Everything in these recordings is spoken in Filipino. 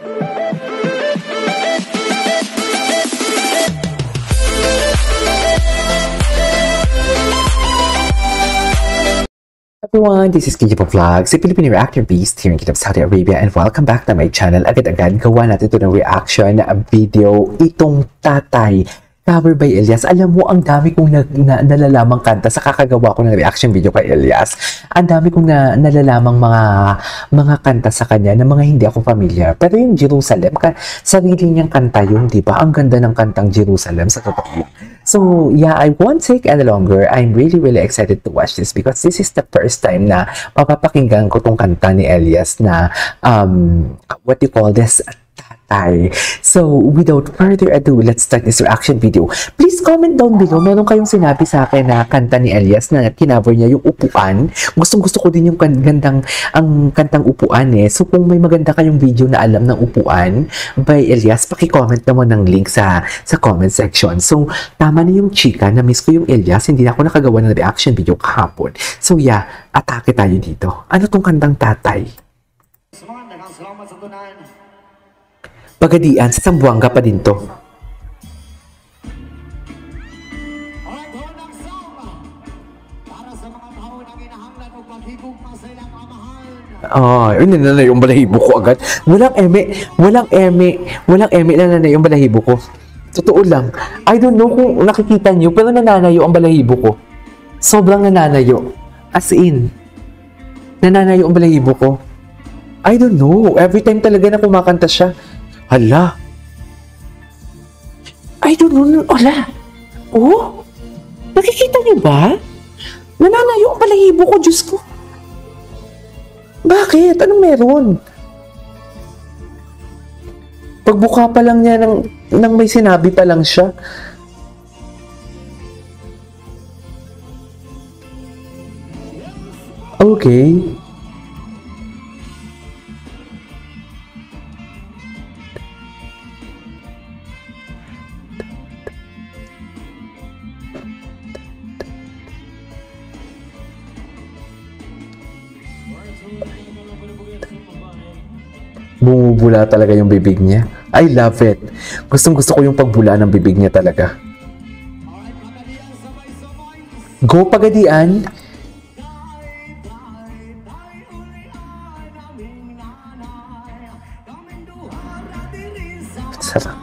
Everyone, this is Kinji Vlogs, a Filipino reactor beast here in Kingdom of Saudi Arabia, and welcome back to my channel. Agad-agad, gawa natin ito ng reaction video, itong Tatay, cover by Elias. Alam mo, ang dami kong nalalamang kanta sa kakagawa ko ng reaction video kay Elias. Ang dami kong nalalamang mga kanta sa kanya na mga hindi ako familiar. Pero yung Jerusalem, sarili niyang kanta yun, di ba? Ang ganda ng kantang Jerusalem sa totoo. So, yeah, I won't take any longer. I'm really excited to watch this because this is the first time na mapapakinggan ko tong kanta ni Elias na, what do you call this? Tatay. So, without further ado, let's start this reaction video. Please comment down below. Meron kayong sinabi sa akin na kanta ni Elias na kinover niya yung Upuan. Gustong-gusto ko din yung kantang Upuan eh. So, kung may maganda kayong video na alam ng Upuan by Elias, paki-comment naman ng link sa comment section. So, tama na yung chika. Na-miss ko yung Elias. Hindi na ako nakagawa ng reaction video kahapon. So, yeah, atake tayo dito. Ano tong kantang Tatay? Pagadian, sa Sambuanga pa din to. Nananay yung balahibo ko agad. Walang eme nananay yung balahibo ko. Totoo lang. I don't know kung nakikita nyo, pero nananayo ang balahibo ko. Sobrang nananayo. As in, nananayo ang balahibo ko. I don't know. Every time talaga na kumakanta siya. Hala. I don't know. Hala. Oh? Nakikita niyo ba? Nananayo ang balahibo ko, Diyos ko. Bakit? Anong meron? Pagbuka pa lang niya nang may sinabi pa lang siya. Okay. Bumubula talaga yung bibig niya. I love it. Gustong-gusto ko yung pagbula ng bibig niya talaga. Go Pagadian! Sarap.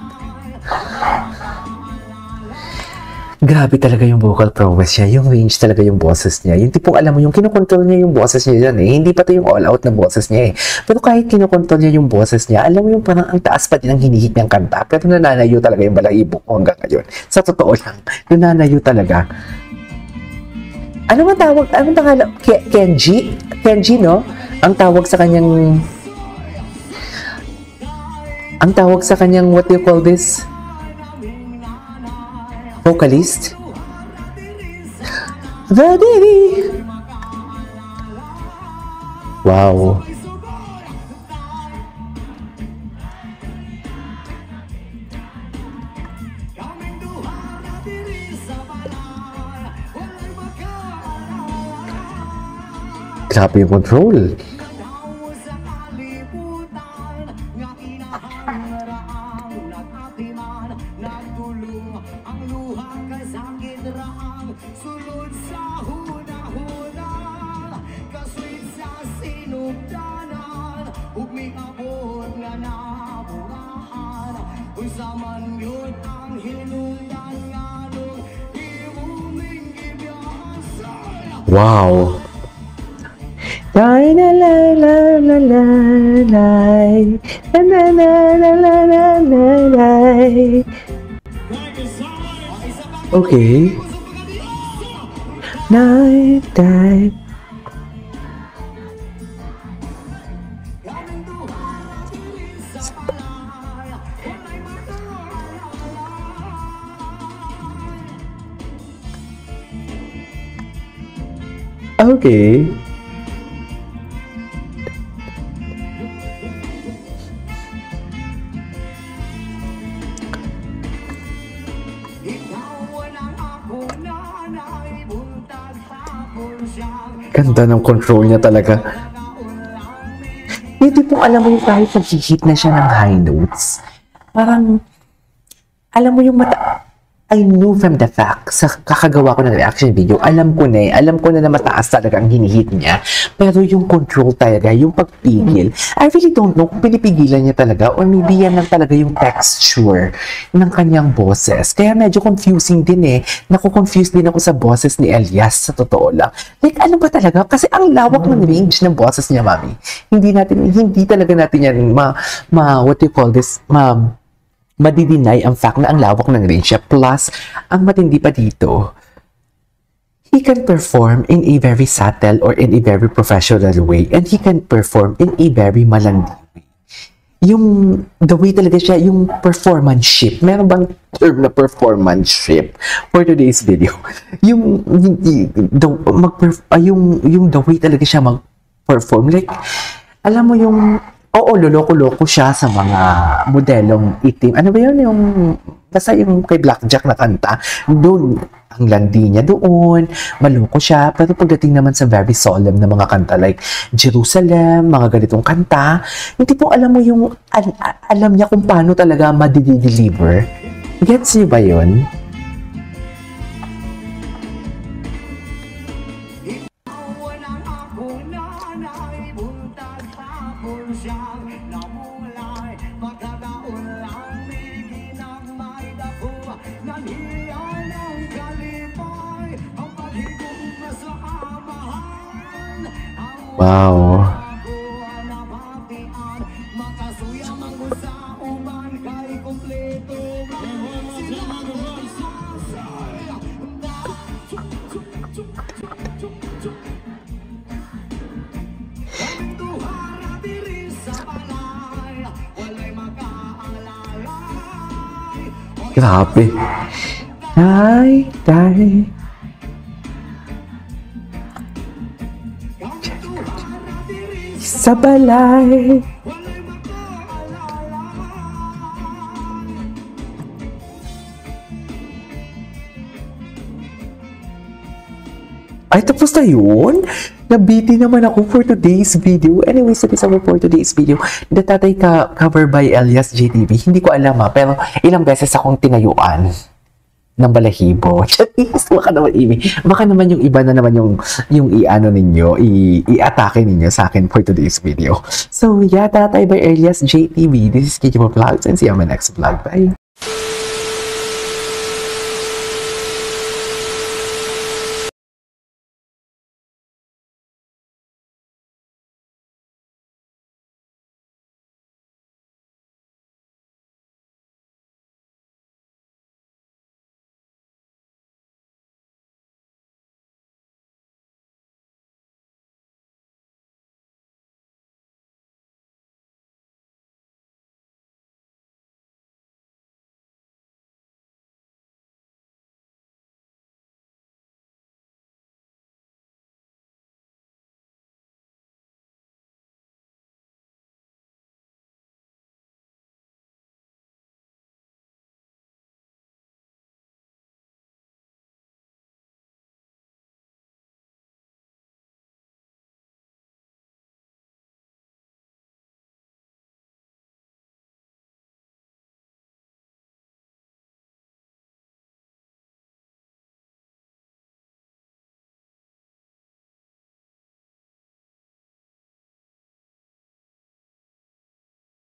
Grabe talaga yung vocal prowess niya, yung range talaga yung boses niya. Yung tipong alam mo, yung kinokontrol niya yung boses niya yan eh. Hindi pa to yung all-out na boses niya eh. Pero kahit kinokontrol niya yung boses niya, alam mo yung parang ang taas pa din ang hinihit niyang kanta. Pero nananayo talaga yung balahibo ko hanggang ngayon. Sa totoo lang, nananayo talaga. Ano man tawag? Anong pangalan? Kenji? Kenji, no? Ang tawag sa kanyang... Ang tawag sa kanyang, what do you call this? Vocalist? Ready! Wow. Grabe yung control. Wow. La la la la la la la la la la la la. Okay. Night time. Okay. Ganda ng control niya talaga. Yung tipong alam mo yung kahit nag-hit na siya ng high notes, parang, alam mo yung I knew from the fact, sa kakagawa ko ng reaction video, alam ko na mataas talaga ang hinihit niya. Pero yung control talaga, yung pagpigil, I really don't know kung pinipigilan niya talaga or maybe yan lang talaga yung texture ng kanyang boses. Kaya medyo confusing din eh. Naku-confuse din ako sa boses ni Elias, sa totoo lang. Like, ano ba talaga? Kasi ang lawak ng range ng boses niya, mami. Hindi talaga natin yan what do you call this, madideny ang fact na ang lawak ng range niya. Plus, ang matindi pa dito, he can perform in a very subtle or in a very professional way, and he can perform in a very malandi way. The way talaga siya, yung performanship. Meron bang term na performanship for today's video? The way talaga siya mag-perform. Like, alam mo oo, loloko-loko siya sa mga modelong itim. Ano ba yun? Basta yung kay Blackjack na kanta. Doon, ang landi niya doon. Maloko siya. Pero pagdating naman sa very solemn na mga kanta like Jerusalem, mga ganitong kanta, hindi po alam mo alam niya kung paano talaga madideliver. Gets niyo ba yun? Wow. Grabe. Day. Sa balay. Ay, tapos na yun? Nabiti naman ako for today's video. Anyway, so this for today's video. The Tatay cover by Elias JTV. Hindi ko alam pero ilang beses akong tinayuan ng balahibo. Chatis, baka naman yung iba na naman yung i-ano ninyo, i-atake ninyo sa akin for today's video. So yeah, Tatay by Elias JTV. This is KJ Vlogs and see you on my next vlog. Bye!